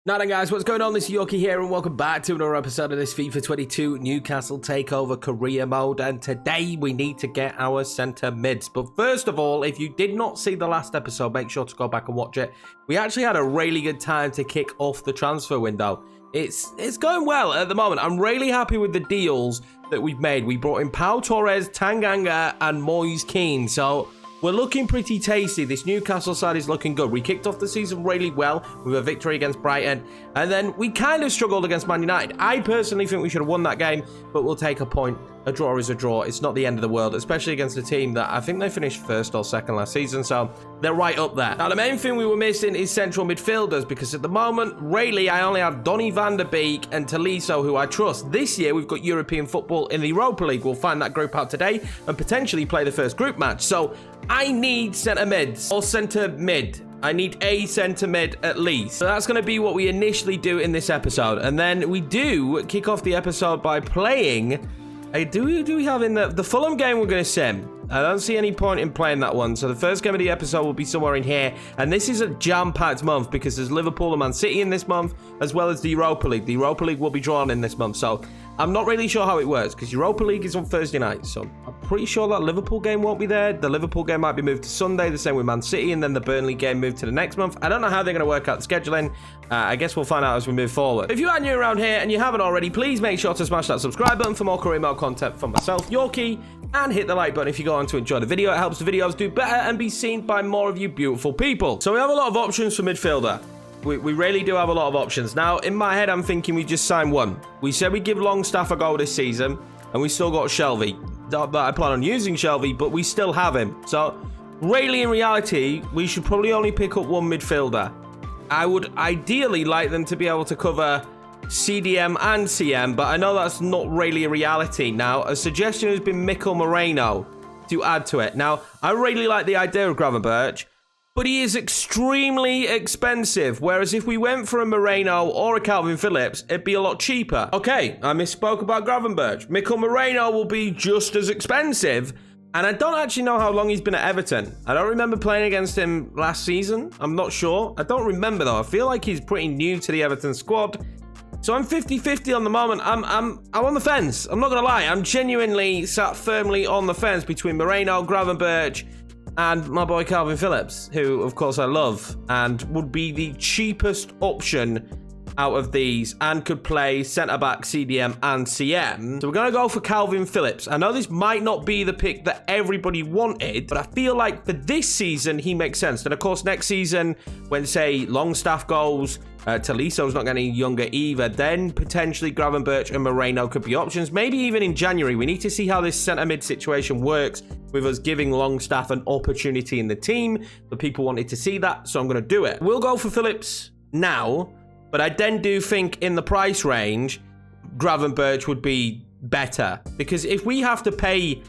Now then guys, what's going on? This is Yorkie here and welcome back to another episode of this FIFA 22 Newcastle Takeover career mode, and today we need to get our centre mids. But first of all, if you did not see the last episode, make sure to go back and watch it. We actually had a really good time to kick off the transfer window. It's going well at the moment. I'm really happy with the deals that we've made. We brought in Pau Torres, Tanganga and Moise Kean, so we're looking pretty tasty. This Newcastle side is looking good. We kicked off the season really well with a victory against Brighton, and then we kind of struggled against Man United. I personally think we should have won that game, but we'll take a point. A draw is a draw. It's not the end of the world, especially against a team that I think they finished first or second last season, so they're right up there. Now, the main thing we were missing is central midfielders, because at the moment, really, I only have Donny van der Beek and Tolisso, who I trust. This year, we've got European football in the Europa League. We'll find that group out today and potentially play the first group match. So I need centre mids or centre mid. I need a centre mid at least. So that's going to be what we initially do in this episode. And then we do kick off the episode by playing... Do we have in the Fulham game we're going to sim? I don't see any point in playing that one. So the first game of the episode will be somewhere in here. And this is a jam-packed month because there's Liverpool and Man City in this month, as well as the Europa League. The Europa League will be drawn in this month. So I'm not really sure how it works because Europa League is on Thursday night. So I'm pretty sure that Liverpool game won't be there. The Liverpool game might be moved to Sunday, the same with Man City. And then the Burnley game moved to the next month. I don't know how they're going to work out the scheduling. I guess we'll find out as we move forward. If you are new around here and you haven't already, please make sure to smash that subscribe button for more career mode content from myself, Yorkie, and hit the like button if you go on to enjoy the video. It helps the videos do better and be seen by more of you beautiful people. So we have a lot of options for midfielder. We really do have a lot of options. Now, in my head, I'm thinking we just sign one. We said we'd give Longstaff a go this season, and we still got Shelvey. I plan on using Shelvey, but we still have him. So, really, in reality, we should probably only pick up one midfielder. I would ideally like them to be able to cover CDM and CM, but I know that's not really a reality. Now, a suggestion has been Mikkel Moreno to add to it. Now, I really like the idea of Gravenberch, but he is extremely expensive, whereas if we went for a Moreno or a Kalvin Phillips, it'd be a lot cheaper. Okay, I misspoke about Gravenberch. Mikkel Moreno will be just as expensive, and I don't actually know how long he's been at Everton. I don't remember playing against him last season. I'm not sure. I don't remember, though. I feel like he's pretty new to the Everton squad. So I'm 50-50 on the moment. I'm on the fence. I'm not going to lie. I'm genuinely sat firmly on the fence between Moreno, Gravenberch, and my boy Kalvin Phillips, who, of course, I love, and would be the cheapest option out of these and could play centre-back, CDM, and CM. So we're going to go for Kalvin Phillips. I know this might not be the pick that everybody wanted, but I feel like for this season, he makes sense. And, of course, next season, when, say, Longstaff goes, Tolisso's not getting any younger either, then potentially Gravenberch and Moreno could be options. Maybe even in January. We need to see how this centre-mid situation works with us giving Longstaff an opportunity in the team. The people wanted to see that, so I'm going to do it. We'll go for Phillips now, but I then do think in the price range, Gravenberch would be better. Because if we have to pay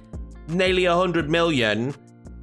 nearly 100 million,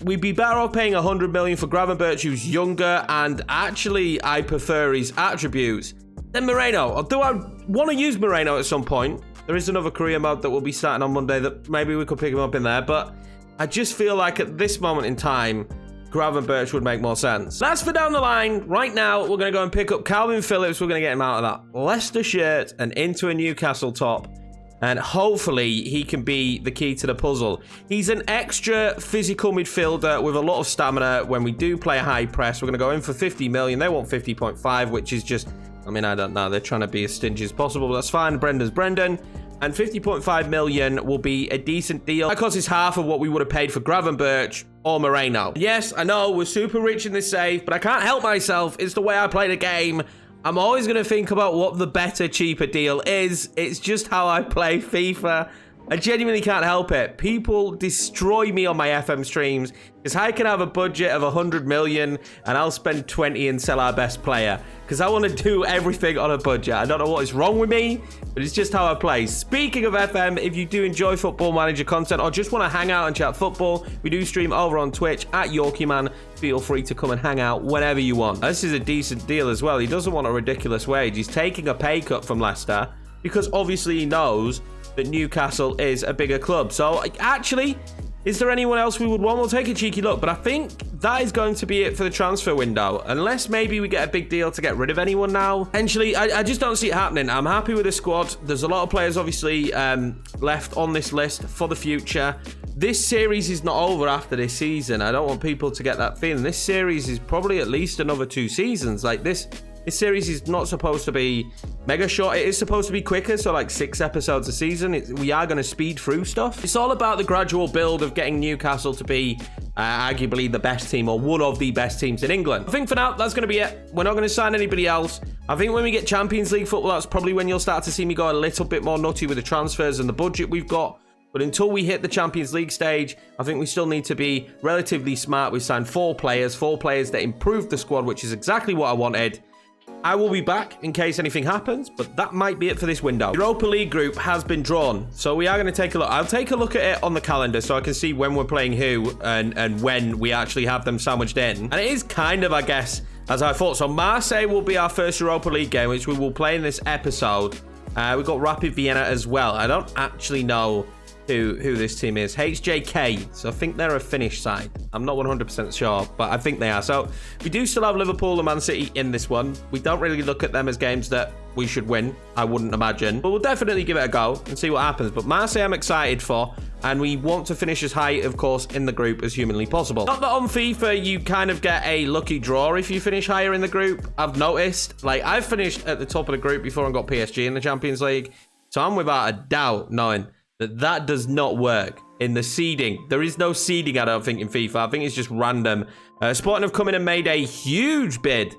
we'd be better off paying 100 million for Gravenberch, who's younger, and actually I prefer his attributes, than Moreno. Although I want to use Moreno at some point. There is another career mode that will be starting on Monday that maybe we could pick him up in there, but I just feel like at this moment in time, Gravenberch would make more sense. That's for down the line. Right now, we're going to go and pick up Kalvin Phillips. We're going to get him out of that Leicester shirt and into a Newcastle top. And hopefully, he can be the key to the puzzle. He's an extra physical midfielder with a lot of stamina when we do play a high press. We're going to go in for 50 million. They want 50.5, which is just... I mean, I don't know. They're trying to be as stingy as possible, but that's fine. Brendan's Brendan. And 50.5 million will be a decent deal. That costs us half of what we would have paid for Gravenberch or Moreno. Yes, I know we're super rich in this save, but I can't help myself. It's the way I play the game. I'm always going to think about what the better, cheaper deal is. It's just how I play FIFA. I genuinely can't help it. People destroy me on my FM streams because I can have a budget of 100 million and I'll spend 20 and sell our best player because I want to do everything on a budget. I don't know what is wrong with me, but it's just how I play. Speaking of FM, if you do enjoy Football Manager content or just want to hang out and chat football, we do stream over on Twitch at Yorkiemann. Feel free to come and hang out whenever you want. This is a decent deal as well. He doesn't want a ridiculous wage. He's taking a pay cut from Leicester because obviously he knows that Newcastle is a bigger club. So actually, is there anyone else we would want? We'll take a cheeky look, but I think that is going to be it for the transfer window. Unless maybe we get a big deal to get rid of anyone now. Potentially, I just don't see it happening. I'm happy with the squad. There's a lot of players, obviously, left on this list for the future. This series is not over after this season. I don't want people to get that feeling. This series is probably at least another 2 seasons. Like, this series is not supposed to be mega short. It is supposed to be quicker, so like 6 episodes a season. We are going to speed through stuff. It's all about the gradual build of getting Newcastle to be arguably the best team, or one of the best teams in England. I think for now, that's going to be it. We're not going to sign anybody else. I think when we get Champions League football, that's probably when you'll start to see me go a little bit more nutty with the transfers and the budget we've got. But until we hit the Champions League stage, I think we still need to be relatively smart. We've signed 4 players that improved the squad, which is exactly what I wanted. I will be back in case anything happens, but that might be it for this window. Europa League group has been drawn, so we are going to take a look. I'll take a look at it on the calendar so I can see when we're playing who and when we actually have them sandwiched in. And it is kind of, I guess, as I thought. So Marseille will be our first Europa League game, which we will play in this episode. We've got Rapid Vienna as well. I don't actually know who this team is. HJK, so I think they're a Finnish side. I'm not 100% sure, but I think they are. So we do still have Liverpool and Man City in this one. We don't really look at them as games that we should win, I wouldn't imagine, but we'll definitely give it a go and see what happens. But Marseille I'm excited for, and we want to finish as high, of course, in the group as humanly possible. Not that on FIFA you kind of get a lucky draw if you finish higher in the group. I've noticed, like, I've finished at the top of the group before and got PSG in the Champions League, so I'm without a doubt knowing that does not work in the seeding. There is no seeding, I don't think, in FIFA. I think it's just random. Sporting have come in and made a huge bid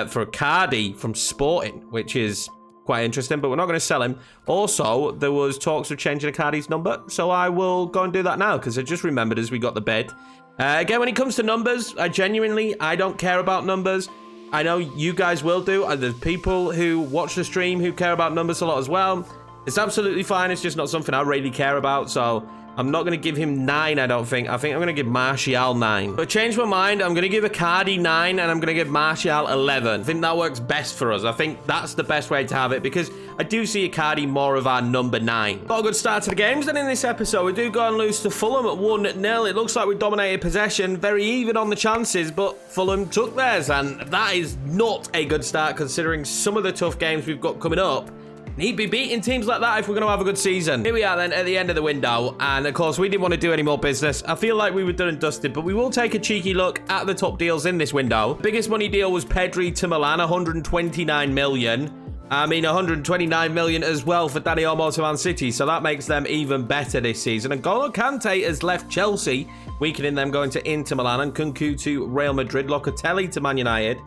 for Cardi from Sporting, which is quite interesting, but we're not going to sell him. Also, there was talks of changing Cardi's number, so I will go and do that now, because I just remembered as we got the bid. Again, when it comes to numbers, I don't care about numbers. I know you guys will do. There's people who watch the stream who care about numbers a lot as well. It's absolutely fine. It's just not something I really care about. So I'm not going to give him 9, I don't think. I think I'm going to give Martial 9. But change my mind. I'm going to give Icardi 9 and I'm going to give Martial 11. I think that works best for us. I think that's the best way to have it, because I do see Icardi more of our number 9. Got a good start to the games. And in this episode, we do go and lose to Fulham at 1-0. It looks like we dominated possession. Very even on the chances, but Fulham took theirs. And that is not a good start considering some of the tough games we've got coming up. Need be beating teams like that if we're going to have a good season. Here we are then at the end of the window, and of course we didn't want to do any more business. I feel like we were done and dusted, but we will take a cheeky look at the top deals in this window. Biggest money deal was Pedri to Milan, 129 million. I mean 129 million as well for Dani Olmo to Man City, so that makes them even better this season. And N'Golo Kante has left Chelsea, weakening them going to Inter Milan, and Kunku to Real Madrid, Locatelli to Man United,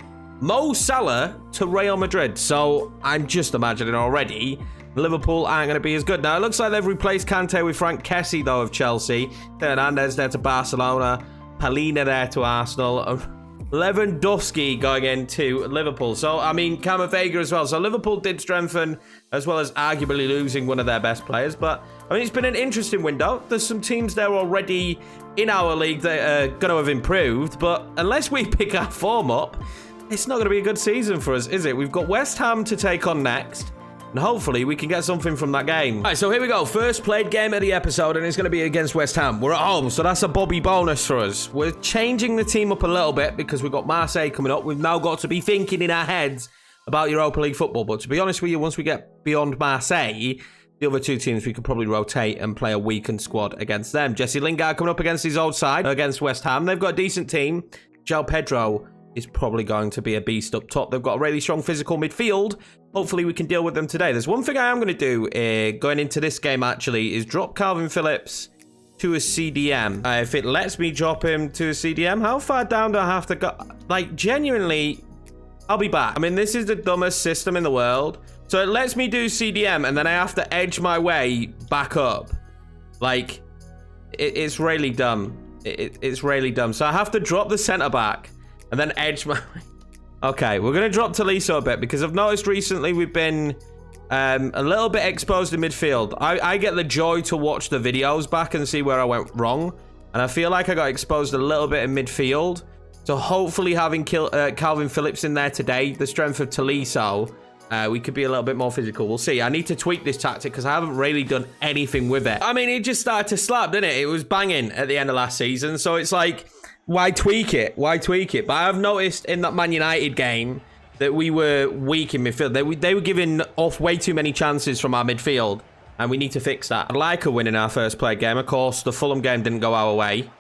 Mo Salah to Real Madrid. So I'm just imagining already Liverpool aren't going to be as good. Now it looks like they've replaced Kante with Frank Kessie though of Chelsea. Hernandez there to Barcelona. Palina there to Arsenal. Lewandowski going into Liverpool. So I mean Camavinga as well. So Liverpool did strengthen as well as arguably losing one of their best players. But I mean it's been an interesting window. There's some teams there already in our league that are going to have improved. But unless we pick our form up, it's not going to be a good season for us, is it? We've got West Ham to take on next, and hopefully we can get something from that game. All right, so here we go. First played game of the episode, and it's going to be against West Ham. We're at home, so that's a Bobby bonus for us. We're changing the team up a little bit because we've got Marseille coming up. We've now got to be thinking in our heads about Europa League football. But to be honest with you, once we get beyond Marseille, the other 2 teams, we could probably rotate and play a weakened squad against them. Jesse Lingard coming up against his old side, against West Ham. They've got a decent team. João Pedro is probably going to be a beast up top. They've got a really strong physical midfield. Hopefully we can deal with them today. There's one thing I am going to do going into this game actually is drop Kalvin Phillips to a CDM. If it lets me drop him to a CDM, how far down do I have to go? Like genuinely, I'll be back. I mean, this is the dumbest system in the world. So it lets me do CDM and then I have to edge my way back up. Like, it's really dumb. It's really dumb. So I have to drop the centre back and then edge my... Okay, we're going to drop Tolisso a bit because I've noticed recently we've been a little bit exposed in midfield. I get the joy to watch the videos back and see where I went wrong. And I feel like I got exposed a little bit in midfield. So hopefully having Kalvin Phillips in there today, the strength of Tolisso, we could be a little bit more physical. We'll see. I need to tweak this tactic because I haven't really done anything with it. I mean, it just started to slap, didn't it? It was banging at the end of last season. So it's like... Why tweak it? Why tweak it? But I've noticed in that Man United game that we were weak in midfield. They were giving off way too many chances from our midfield, and we need to fix that. I'd like a win in our first played game. Of course, the Fulham game didn't go our way.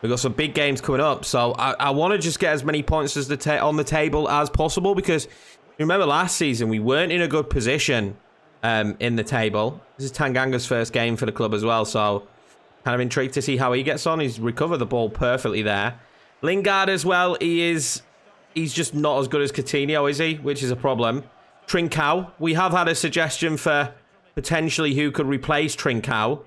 We've got some big games coming up, so I want to just get as many points as on the table as possible, because remember last season we weren't in a good position in the table. This is Tanganga's first game for the club as well, so kind of intrigued to see how he gets on. He's recovered the ball perfectly there. Lingard as well, he's just not as good as Coutinho, is he? Which is a problem. Trincao, we have had a suggestion for potentially who could replace Trincao,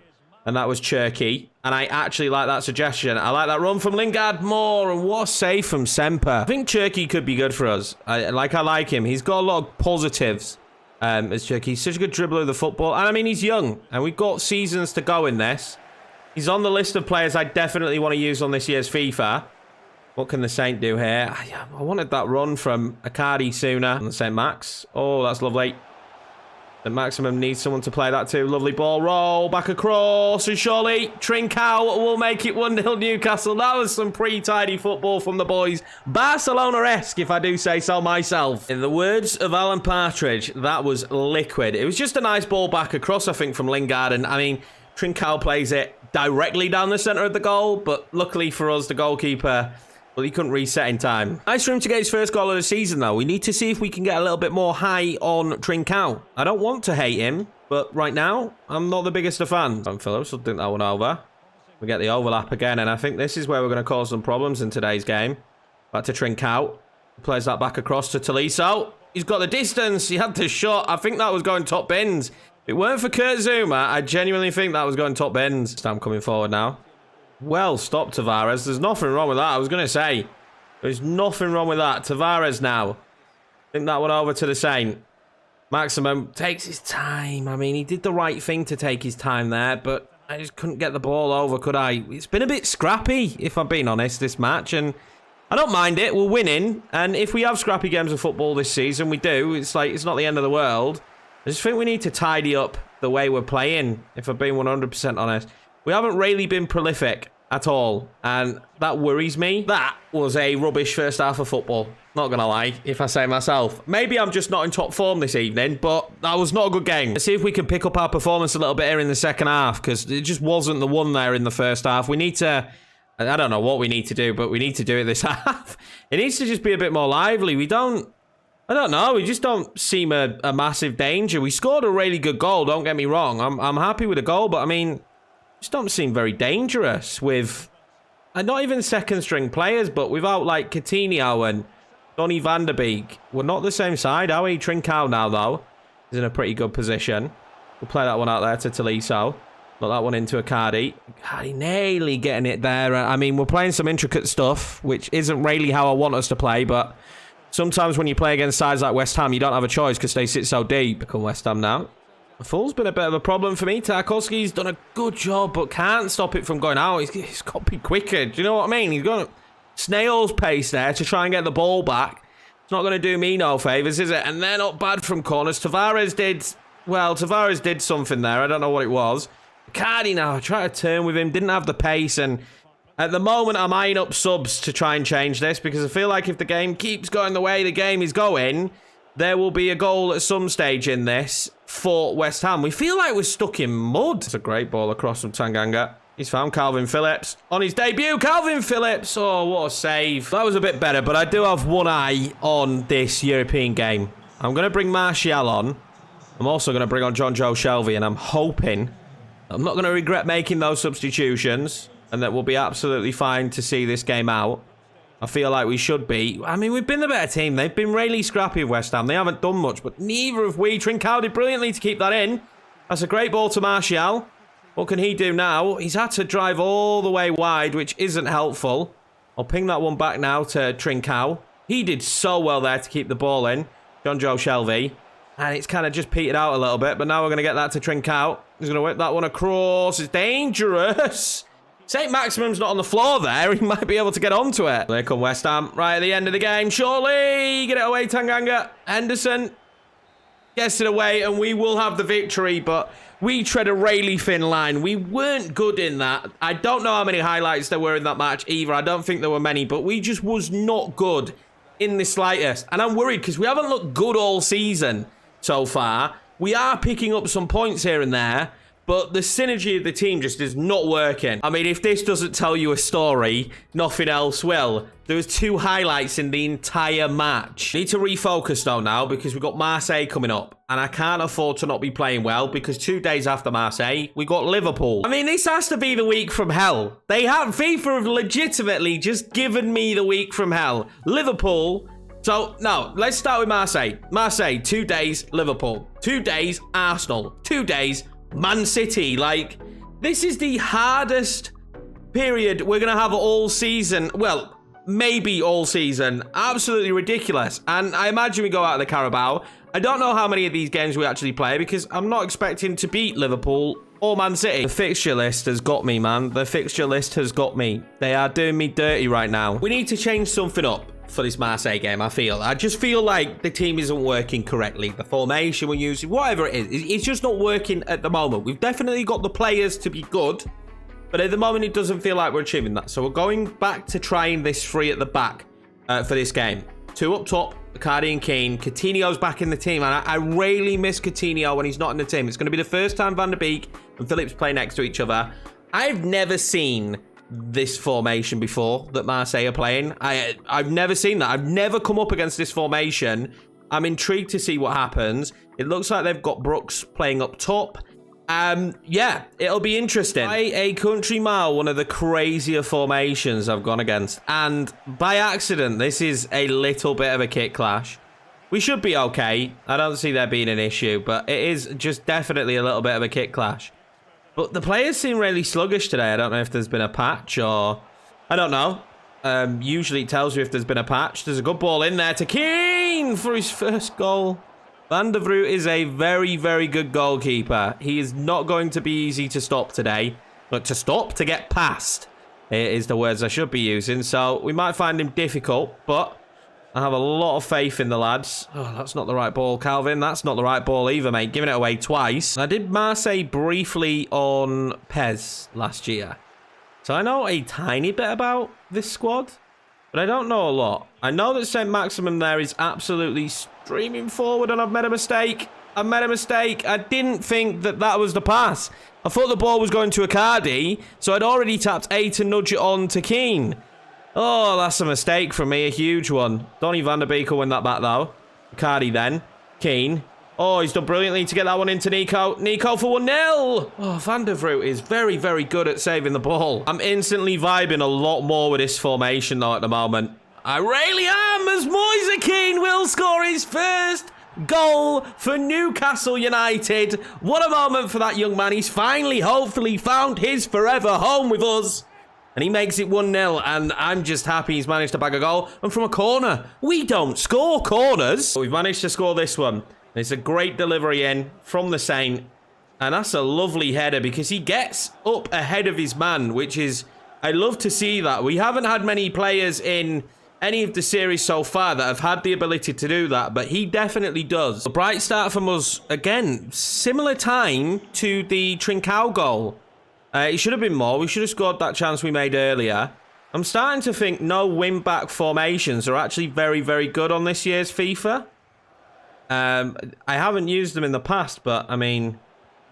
and that was Cherky. And I actually like that suggestion. I like that run from Lingard more, and what a save from Semper. I think Cherky could be good for us. I like him. He's got a lot of positives as Cherky. He's such a good dribbler of the football. And I mean, he's young, and we've got seasons to go in this. He's on the list of players I definitely want to use on this year's FIFA. What can the Saint do here? I wanted that run from Akadi sooner on the St. Max. Oh, that's lovely. The Maximum needs someone to play that to. Lovely ball roll back across, and surely Trincao will make it 1-0 Newcastle. That was some pretty tidy football from the boys. Barcelona-esque, if I do say so myself. In the words of Alan Partridge, that was liquid. It was just a nice ball back across, I think, from Lingard. And I mean, Trincao plays it directly down the centre of the goal, but luckily for us, the goalkeeper, well, he couldn't reset in time. Nice for him to get his first goal of the season, though. We need to see if we can get a little bit more high on Trincao. I don't want to hate him, but right now, I'm not the biggest of fans. Phillips will think that one over. We get the overlap again, and I think this is where we're going to cause some problems in today's game. Back to Trincao. Plays that back across to Tolisso. He's got the distance. He had the shot. I think that was going top bins. If it weren't for Kurt Zouma, I genuinely think that was going top bins. Stam coming forward now. Well stopped, Tavares. There's nothing wrong with that. I was going to say, there's nothing wrong with that. Tavares now. I think that one over to the Saint. Maximum takes his time. I mean, he did the right thing to take his time there, but I just couldn't get the ball over, could I? It's been a bit scrappy, if I'm being honest, this match, and I don't mind it. We're winning, and if we have scrappy games of football this season, we do. It's like, it's not the end of the world. I just think we need to tidy up the way we're playing, if I'm being 100% honest. We haven't really been prolific at all, and that worries me. That was a rubbish first half of football. Not going to lie, if I say myself. Maybe I'm just not in top form this evening, but that was not a good game. Let's see if we can pick up our performance a little bit here in the second half, because it just wasn't the one there in the first half. We need to... I don't know what we need to do, but we need to do it this half. It needs to just be a bit more lively. We don't... I don't know. We just don't seem a massive danger. We scored a really good goal, don't get me wrong. I'm happy with the goal, but I mean... just don't seem very dangerous with not even second string players, but without like Coutinho and Donny van der Beek. We're not the same side, are we? Trincao now, though, is in a pretty good position. We'll play that one out there to Tolisso. Got that one into Akadi. Akadi nearly getting it there. I mean, we're playing some intricate stuff, which isn't really how I want us to play, but sometimes when you play against sides like West Ham, you don't have a choice because they sit so deep. Become West Ham now. The full's been a bit of a problem for me. Tarkowski's done a good job, but can't stop it from going out. He's got to be quicker. Do you know what I mean? He's got snail's pace there to try and get the ball back. It's not going to do me no favours, is it? And they're not bad from corners. Tavares did something there. I don't know what it was. Cardi now, I tried to turn with him, didn't have the pace, and at the moment I'm eyeing up subs to try and change this, because I feel like if the game keeps going the way the game is going, there will be a goal at some stage in this for West Ham. We feel like we're stuck in mud. It's a great ball across from Tanganga. He's found Kalvin Phillips on his debut. Kalvin Phillips. Oh, what a save. That was a bit better, but I do have one eye on this European game. I'm going to bring Martial on. I'm also going to bring on John Joe Shelby, and I'm hoping I'm not going to regret making those substitutions, and that we'll be absolutely fine to see this game out. I feel like we should be. I mean, we've been the better team. They've been really scrappy with West Ham. They haven't done much, but neither have we. Trincao did brilliantly to keep that in. That's a great ball to Martial. What can he do now? He's had to drive all the way wide, which isn't helpful. I'll ping that one back now to Trincao. He did so well there to keep the ball in. John Joe Shelby. And it's kind of just petered out a little bit, but now we're going to get that to Trincao. He's going to whip that one across. It's dangerous. St. Maximum's not on the floor there. He might be able to get onto it. There come West Ham right at the end of the game. Surely get it away, Tanganga. Henderson gets it away, and we will have the victory, but we tread a really thin line. We weren't good in that. I don't know how many highlights there were in that match either. I don't think there were many, but we just was not good in the slightest. And I'm worried because we haven't looked good all season so far. We are picking up some points here and there, but the synergy of the team just is not working. I mean, if this doesn't tell you a story, nothing else will. There was 2 highlights in the entire match. Need to refocus though now because we've got Marseille coming up. And I can't afford to not be playing well because 2 days after Marseille, we got Liverpool. I mean, this has to be the week from hell. FIFA have legitimately just given me the week from hell. Liverpool. So, no, let's start with Marseille. Marseille, 2 days, Liverpool. 2 days, Arsenal. 2 days, Man City. Like, this is the hardest period we're going to have all season. Well, maybe all season. Absolutely ridiculous. And I imagine we go out of the Carabao. I don't know how many of these games we actually play because I'm not expecting to beat Liverpool or Man City. The fixture list has got me, man. The fixture list has got me. They are doing me dirty right now. We need to change something up for this Marseille game, I feel. I just feel like the team isn't working correctly. The formation we're using, whatever it is, it's just not working at the moment. We've definitely got the players to be good, but at the moment it doesn't feel like we're achieving that. So we're going back to trying this 3 at the back for this game. 2 up top, Icardi and Keane. Coutinho's back in the team, and I really miss Coutinho when he's not in the team. It's going to be the first time Van der Beek and Phillips play next to each other. I've never seen this formation before that Marseille are playing. I've never seen that. I've never come up against this formation. I'm intrigued to see what happens. It looks like they've got Brooks playing up top. Yeah, it'll be interesting. By a country mile, one of the crazier formations I've gone against. And by accident, this is a little bit of a kit clash. We should be okay. I don't see there being an issue, but it is just definitely a little bit of a kit clash. But the players seem really sluggish today. I don't know if there's been a patch or... I don't know. Usually it tells you if there's been a patch. There's a good ball in there to Keane for his first goal. Van der Vroot is a very, very good goalkeeper. He is not going to be easy to stop today. But to get past is the words I should be using. So we might find him difficult, but I have a lot of faith in the lads. Oh, that's not the right ball, Kalvin. That's not the right ball either, mate. Giving it away twice. I did Marseille briefly on Pez last year. So I know a tiny bit about this squad, but I don't know a lot. I know that St. Maximum there is absolutely streaming forward, and I've made a mistake. I didn't think that that was the pass. I thought the ball was going to Icardi, so I'd already tapped A to nudge it on to Keane. Oh, that's a mistake from me, a huge one. Donny van der Beek will win that back, though. Icardi then. Keane. Oh, he's done brilliantly to get that one into Nico. Nico for 1-0. Oh, Van der Vroot is very, very good at saving the ball. I'm instantly vibing a lot more with this formation, though, at the moment. I really am, as Moise Keane will score his first goal for Newcastle United. What a moment for that young man. He's finally, hopefully, found his forever home with us. And he makes it 1-0, and I'm just happy he's managed to bag a goal. And from a corner. We don't score corners. But we've managed to score this one. It's a great delivery in from the Saint. And that's a lovely header because he gets up ahead of his man, which is... I love to see that. We haven't had many players in any of the series so far that have had the ability to do that, but he definitely does. A bright start from us, again, similar time to the Trincao goal. It should have been more. We should have scored that chance we made earlier. I'm starting to think no win-back formations are actually very, very good on this year's FIFA. I haven't used them in the past, but, I mean,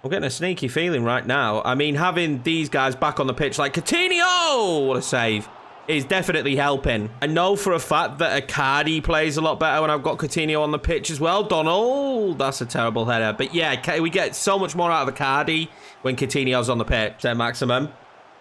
I'm getting a sneaky feeling right now. I mean, having these guys back on the pitch like Coutinho, what a save, is definitely helping. I know for a fact that Icardi plays a lot better when I've got Coutinho on the pitch as well. Donald, that's a terrible header. But yeah, we get so much more out of Icardi when Coutinho's on the pitch. St. Maximum.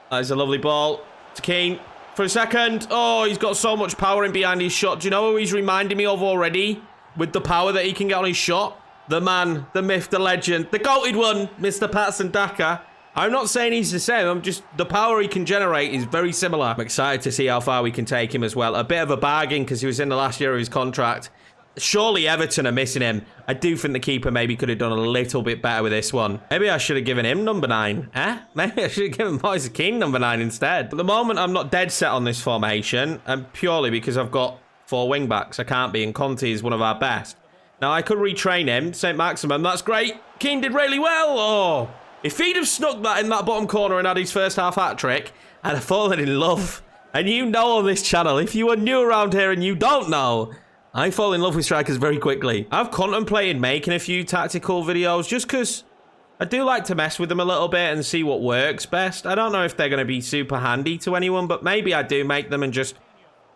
There's a lovely ball to Keane for a second. Oh, he's got so much power in behind his shot. Do you know who he's reminding me of already? With the power that he can get on his shot? The man, the myth, the legend, the goated one, Mr. Patson Daka. I'm not saying he's the same. I'm just, the power he can generate is very similar. I'm excited to see how far we can take him as well. A bit of a bargain because he was in the last year of his contract. Surely Everton are missing him. I do think the keeper maybe could have done a little bit better with this one. Maybe I should have given him number 9. Maybe I should have given Moise Keane number 9 instead. At the moment, I'm not dead set on this formation, and purely because I've got 4 wing backs. I can't be, and Conte is one of our best. Now, I could retrain him, St. Maximum. That's great. Keane did really well. Oh, if he'd have snuck that in that bottom corner and had his first half hat trick, I'd have fallen in love. And you know on this channel, if you are new around here and you don't know, I fall in love with strikers very quickly. I've contemplated making a few tactical videos just because I do like to mess with them a little bit and see what works best. I don't know if they're going to be super handy to anyone, but maybe I do make them and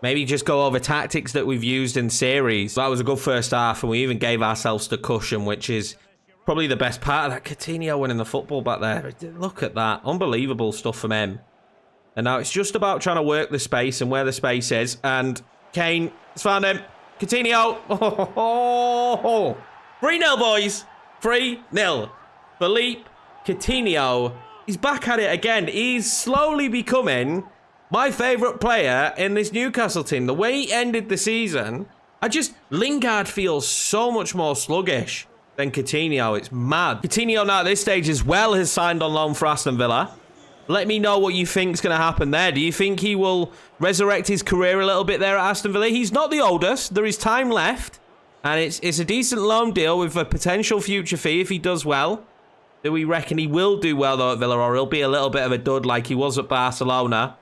maybe just go over tactics that we've used in series. That was a good first half, and we even gave ourselves the cushion, which is probably the best part of that. Coutinho winning the football back there. Look at that. Unbelievable stuff from him. And now it's just about trying to work the space and where the space is. And Kane has found him. Coutinho. 3-0, boys. 3-0. Philippe Coutinho. He's back at it again. He's slowly becoming my favourite player in this Newcastle team. The way he ended the season, Lingard feels so much more sluggish than Coutinho. It's mad. Coutinho now at this stage as well has signed on loan for Aston Villa. Let me know what you think is going to happen there. Do you think he will resurrect his career a little bit there at Aston Villa? He's not the oldest. There is time left. And it's a decent loan deal with a potential future fee if he does well. Do we reckon he will do well, though, at Villa, or he'll be a little bit of a dud like he was at Barcelona?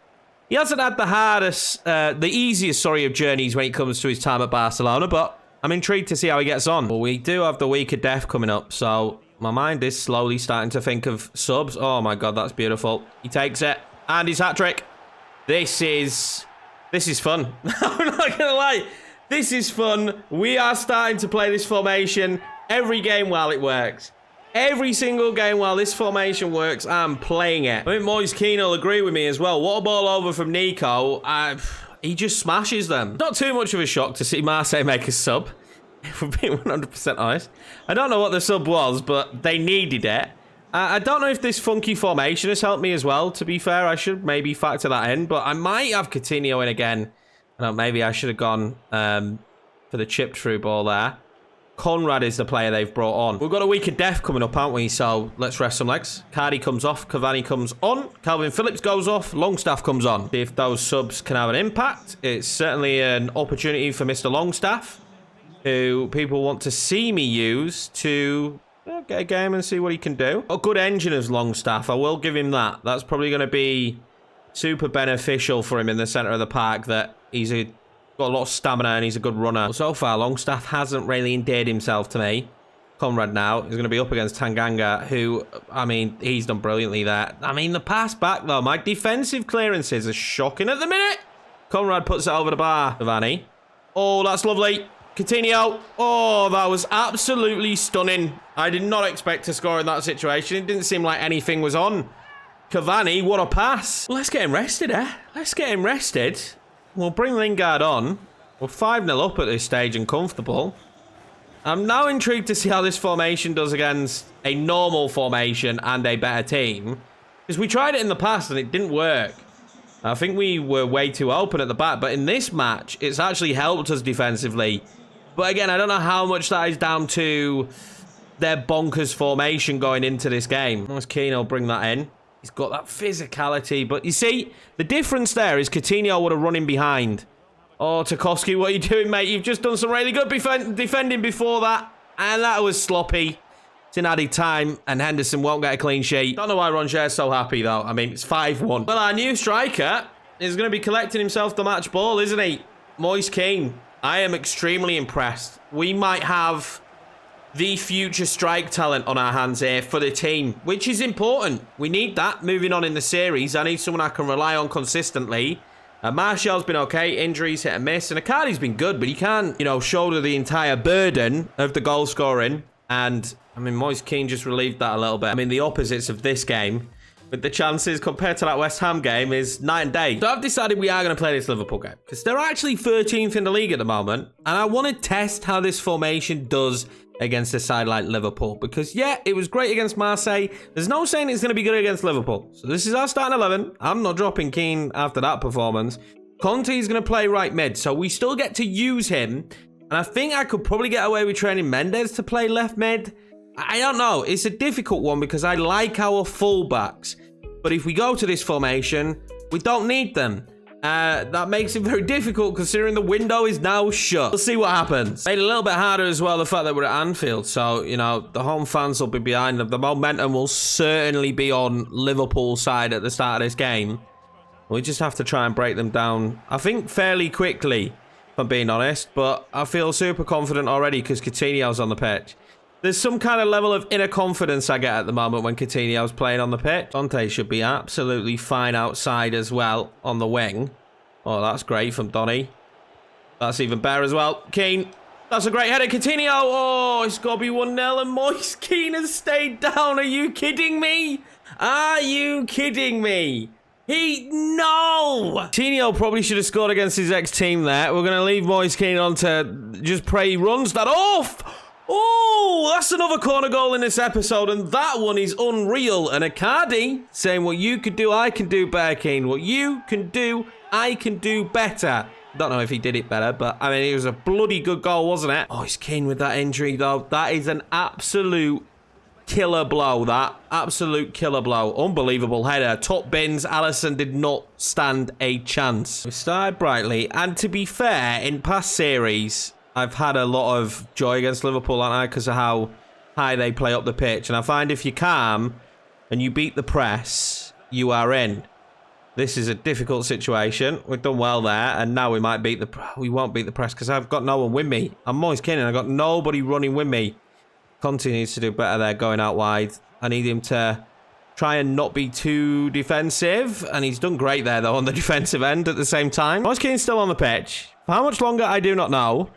He hasn't had the easiest of journeys when it comes to his time at Barcelona, but I'm intrigued to see how he gets on. Well, we do have the week of death coming up, so my mind is slowly starting to think of subs. Oh my God, that's beautiful. He takes it, and his hat-trick. This is fun. I'm not gonna lie. This is fun. We are starting to play this formation every game while it works. Every single game while this formation works, I'm playing it. I think Moise Keane will agree with me as well. What a ball over from Nico. He just smashes them. Not too much of a shock to see Marseille make a sub, if we're being 100% honest. I don't know what the sub was, but they needed it. I don't know if this funky formation has helped me as well, to be fair. I should maybe factor that in, but I might have Coutinho in again. Maybe I should have gone for the chipped through ball there. Conrad is the player they've brought on. We've got a week of death coming up, aren't we? So let's rest some legs. Cardi comes off. Cavani comes on. Kalvin Phillips goes off. Longstaff comes on. See if those subs can have an impact. It's certainly an opportunity for Mr. Longstaff, who people want to see me use to get a game and see what he can do. A good engine as Longstaff. I will give him that. That's probably going to be super beneficial for him in the centre of the park, that he's got a lot of stamina and he's a good runner. So far, Longstaff hasn't really endeared himself to me. Conrad now is going to be up against Tanganga, who, I mean, he's done brilliantly there. I mean, the pass back, though, my defensive clearances are shocking at the minute. Conrad puts it over the bar. Cavani. Oh, that's lovely. Coutinho. Oh, that was absolutely stunning. I did not expect to score in that situation. It didn't seem like anything was on. Cavani, what a pass. Well, let's get him rested, eh? Let's get him rested. We'll bring Lingard on. We're 5-0 up at this stage and comfortable. I'm now intrigued to see how this formation does against a normal formation and a better team. Because we tried it in the past and it didn't work. I think we were way too open at the back. But in this match, it's actually helped us defensively. But again, I don't know how much that is down to their bonkers formation going into this game. Nice Keane will bring that in. He's got that physicality. But you see, the difference there is Coutinho would have run in behind. Oh, Tarkowski, what are you doing, mate? You've just done some really good defending before that. And that was sloppy. It's in added time, and Henderson won't get a clean sheet. Don't know why Ronger's so happy, though. I mean, it's 5-1. Well, our new striker is going to be collecting himself the match ball, isn't he? Moise Keane. I am extremely impressed. We might have the future strike talent on our hands here for the team, which is important. We need that moving on in the series. I need someone I can rely on consistently. Martial's been okay. Injuries, hit and miss. And Icardi's been good, but he can't, shoulder the entire burden of the goal scoring. And, I mean, Moise Keane just relieved that a little bit. I mean, the opposites of this game, with the chances compared to that West Ham game, is night and day. So I've decided we are going to play this Liverpool game, because they're actually 13th in the league at the moment. And I want to test how this formation does against a side like Liverpool, because yeah, it was great against Marseille. There's no saying it's going to be good against Liverpool. So this is our starting 11. I'm not dropping Keane after that performance. Conte is going to play right mid, so we still get to use him. And I think I could probably get away with training Mendes to play left mid. I don't know. It's a difficult one because I like our fullbacks. But if we go to this formation, we don't need them. That makes it very difficult considering the window is now shut. We'll see what happens. Made it a little bit harder as well, the fact that we're at Anfield. So, you know, the home fans will be behind them. The momentum will certainly be on Liverpool's side at the start of this game. We just have to try and break them down, I think, fairly quickly, if I'm being honest. But I feel super confident already because Coutinho's on the pitch. There's some kind of level of inner confidence I get at the moment when Coutinho's playing on the pitch. Dante should be absolutely fine outside as well on the wing. Oh, that's great from Donny. That's even better as well. Keane. That's a great header. Coutinho. Oh, it's got to be 1-0 and Moise Keane has stayed down. Are you kidding me? Are you kidding me? No! Coutinho probably should have scored against his ex-team there. We're going to leave Moise Keane on to just pray he runs that off. Oh, that's another corner goal in this episode, and that one is unreal. And Icardi saying, what you could do, I can do better, Keane. What you can do, I can do better. Don't know if he did it better, but, I mean, it was a bloody good goal, wasn't it? Oh, it's Keane with that injury, though. That is an absolute killer blow, that. Absolute killer blow. Unbelievable header. Top bins. Alisson did not stand a chance. We started brightly, and to be fair, in past series, I've had a lot of joy against Liverpool, haven't I? Because of how high they play up the pitch. And I find if you're calm and you beat the press, you are in. This is a difficult situation. We've done well there. And now we might beat the... We won't beat the press because I've got no one with me. I'm Moise Keane and I've got nobody running with me. Conte needs to do better there going out wide. I need him to try and not be too defensive. And he's done great there, though, on the defensive end at the same time. Moise Keane's still on the pitch. For how much longer, I do not know.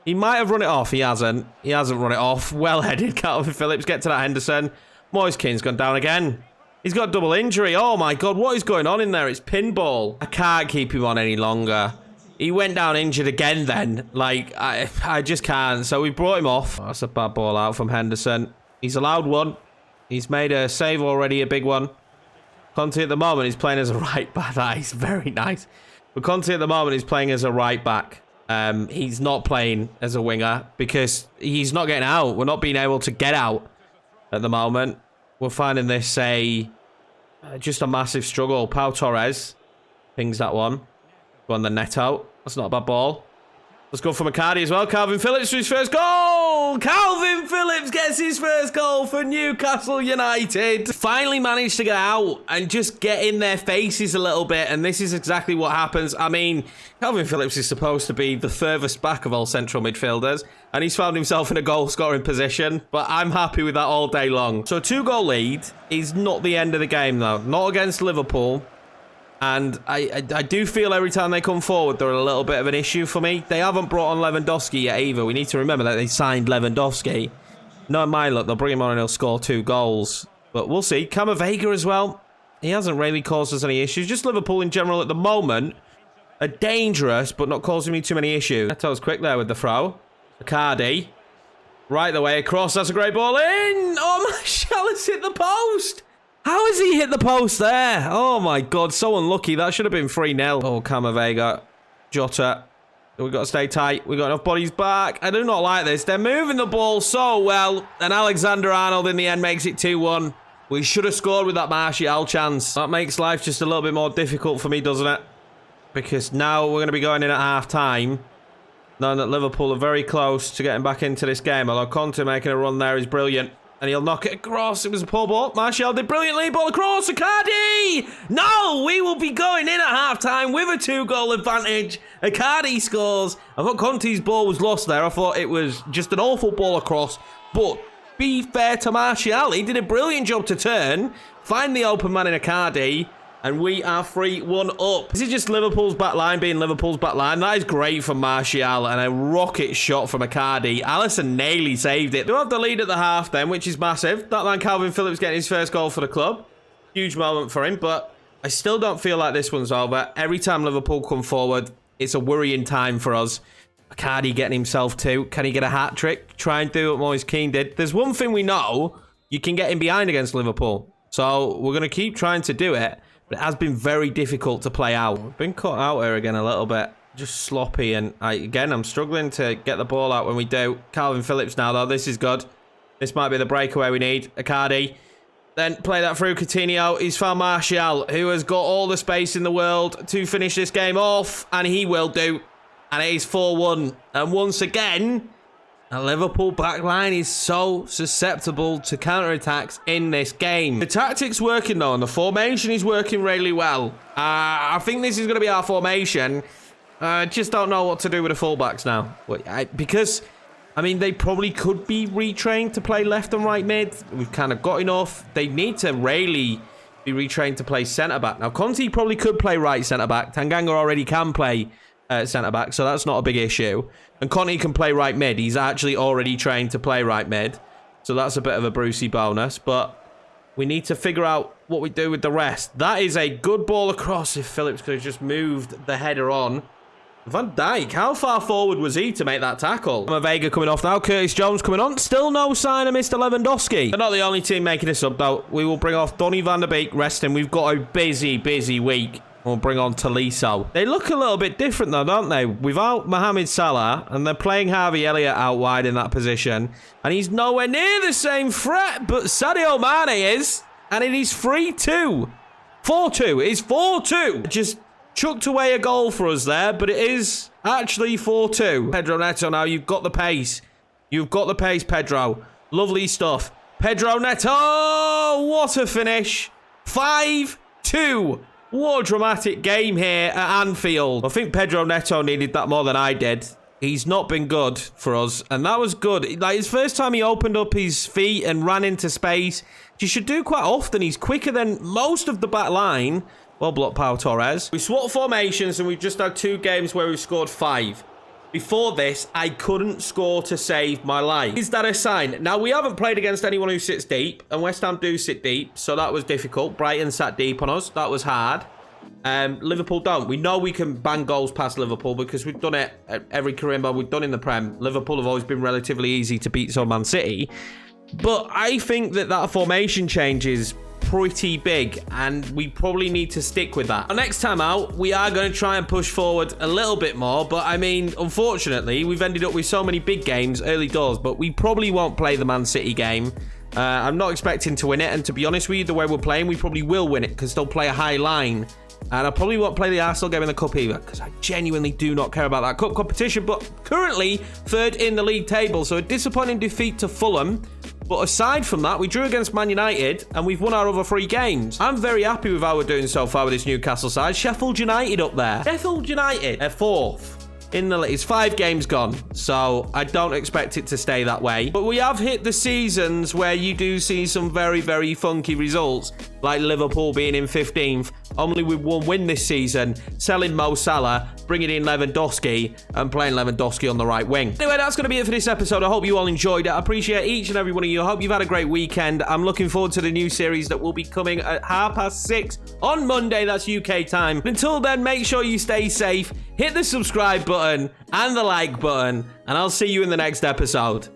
He might have run it off. He hasn't. He hasn't run it off. Well-headed, Kalvin Phillips. Get to that Henderson. Moise Keane's gone down again. He's got double injury. Oh, my God. What is going on in there? It's pinball. I can't keep him on any longer. He went down injured again then. Like, I just can't. So we brought him off. Oh, that's a bad ball out from Henderson. He's allowed one. He's made a save already, a big one. Conte at the moment is playing as a right back. That is very nice. But Conte at the moment is playing as a right back. He's not playing as a winger because he's not getting out. We're not being able to get out at the moment. We're finding this just a massive struggle. Pau Torres pings that one. Go on the net out. That's not a bad ball. Let's go for Icardi as well. Kalvin Phillips for his first goal. Kalvin Phillips gets his first goal for Newcastle United. Finally managed to get out and just get in their faces a little bit. And this is exactly what happens. I mean, Kalvin Phillips is supposed to be the furthest back of all central midfielders. And he's found himself in a goal-scoring position. But I'm happy with that all day long. So a 2-goal lead is not the end of the game, though. Not against Liverpool. And I do feel every time they come forward, they're a little bit of an issue for me. They haven't brought on Lewandowski yet either. We need to remember that they signed Lewandowski. No, in my luck, they'll bring him on and he'll score 2 goals. But we'll see. Camavinga as well. He hasn't really caused us any issues. Just Liverpool in general at the moment are dangerous, but not causing me too many issues. Neto's quick there with the throw. Icardi. Right the way across. That's a great ball in. Oh, Martial has hit the post. How has he hit the post there? Oh, my God. So unlucky. That should have been 3-0. Oh, Camavinga. Jota. We've got to stay tight. We've got enough bodies back. I do not like this. They're moving the ball so well. And Alexander-Arnold in the end makes it 2-1. We should have scored with that Martial chance. That makes life just a little bit more difficult for me, doesn't it? Because now we're going to be going in at half-time. Knowing that Liverpool are very close to getting back into this game. Although Conte making a run there is brilliant. And he'll knock it across. It was a poor ball. Martial did brilliantly. Ball across. Icardi! No! We will be going in at half-time with a 2-goal advantage. Icardi scores. I thought Conte's ball was lost there. I thought it was just an awful ball across. But be fair to Martial. He did a brilliant job to turn. Find the open man in Icardi. And we are 3-1 up. This is just Liverpool's back line being Liverpool's back line. That is great from Martial. And a rocket shot from Icardi. Alisson nearly saved it. Do have the lead at the half then, which is massive. That man Kalvin Phillips getting his first goal for the club. Huge moment for him. But I still don't feel like this one's over. Every time Liverpool come forward, it's a worrying time for us. Icardi getting himself 2. Can he get a hat-trick? Try and do what Moise Keane did. There's one thing we know. You can get in behind against Liverpool. So we're going to keep trying to do it. But it has been very difficult to play out. We've been caught out here again a little bit. Just sloppy. And again, I'm struggling to get the ball out when we do. Kalvin Phillips now, though. This is good. This might be the breakaway we need. Icardi. Then play that through Coutinho. He's found Martial, who has got all the space in the world to finish this game off. And he will do. And it is 4-1. And once again, the Liverpool backline is so susceptible to counterattacks in this game. The tactics working though, and the formation is working really well. I think this is going to be our formation. I just don't know what to do with the fullbacks now. Because, I mean, they probably could be retrained to play left and right mid. We've kind of got enough. They need to really be retrained to play centre-back. Now, Conte probably could play right centre-back. Tanganga already can play centre-back, so that's not a big issue. And Conte can play right mid. He's actually already trained to play right mid. So that's a bit of a Brucey bonus. But we need to figure out what we do with the rest. That is a good ball across if Phillips could have just moved the header on. Van Dijk, how far forward was he to make that tackle? Vega coming off now. Curtis Jones coming on. Still no sign of Mr. Lewandowski. They're not the only team making this up, though. We will bring off Donny van der Beek, rest him. We've got a busy week. We'll bring on Tolisso. They look a little bit different, though, don't they? Without Mohamed Salah, and they're playing Harvey Elliott out wide in that position. And he's nowhere near the same threat, but Sadio Mane is. And it is 3-2. 4-2. It's 4-2. Just chucked away a goal for us there, but it is actually 4-2. Pedro Neto now, you've got the pace. You've got the pace, Pedro. Lovely stuff. Pedro Neto, what a finish. 5-2. What a dramatic game here at Anfield. I think Pedro Neto needed that more than I did. He's not been good for us, and that was good. Like, his first time he opened up his feet and ran into space. You should do quite often. He's quicker than most of the back line. Well blocked, Pau Torres. We swapped formations, and we've just had 2 games where we've scored 5. Before this, I couldn't score to save my life. Is that a sign? Now, we haven't played against anyone who sits deep, and West Ham do sit deep, so that was difficult. Brighton sat deep on us. That was hard. Liverpool don't. We know we can bang goals past Liverpool because we've done it at every career mode we've done in the Prem. Liverpool have always been relatively easy to beat, so Man City. But I think that formation change is pretty big, and we probably need to stick with that. Next time out, we are going to try and push forward a little bit more, but I mean, unfortunately, we've ended up with so many big games early doors, but we probably won't play the Man City game. I'm not expecting to win it, and to be honest with you, the way we're playing, we probably will win it because they'll play a high line. And I probably won't play the Arsenal game in the Cup either because I genuinely do not care about that Cup competition. But currently, 3rd in the league table. So a disappointing defeat to Fulham. But aside from that, we drew against Man United and we've won our other 3 games. I'm very happy with how we're doing so far with this Newcastle side. Sheffield United up there. Sheffield United are 4th. In the it's 5 games gone, so I don't expect it to stay that way. But we have hit the seasons where you do see some very funky results, like Liverpool being in 15th, only with 1 win this season, selling Mo Salah, bringing in Lewandowski, and playing Lewandowski on the right wing. Anyway, that's going to be it for this episode. I hope you all enjoyed it. I appreciate each and every one of you. I hope you've had a great weekend. I'm looking forward to the new series that will be coming at 6:30 on Monday. That's UK time. Until then, make sure you stay safe. Hit the subscribe button and the like button, and I'll see you in the next episode.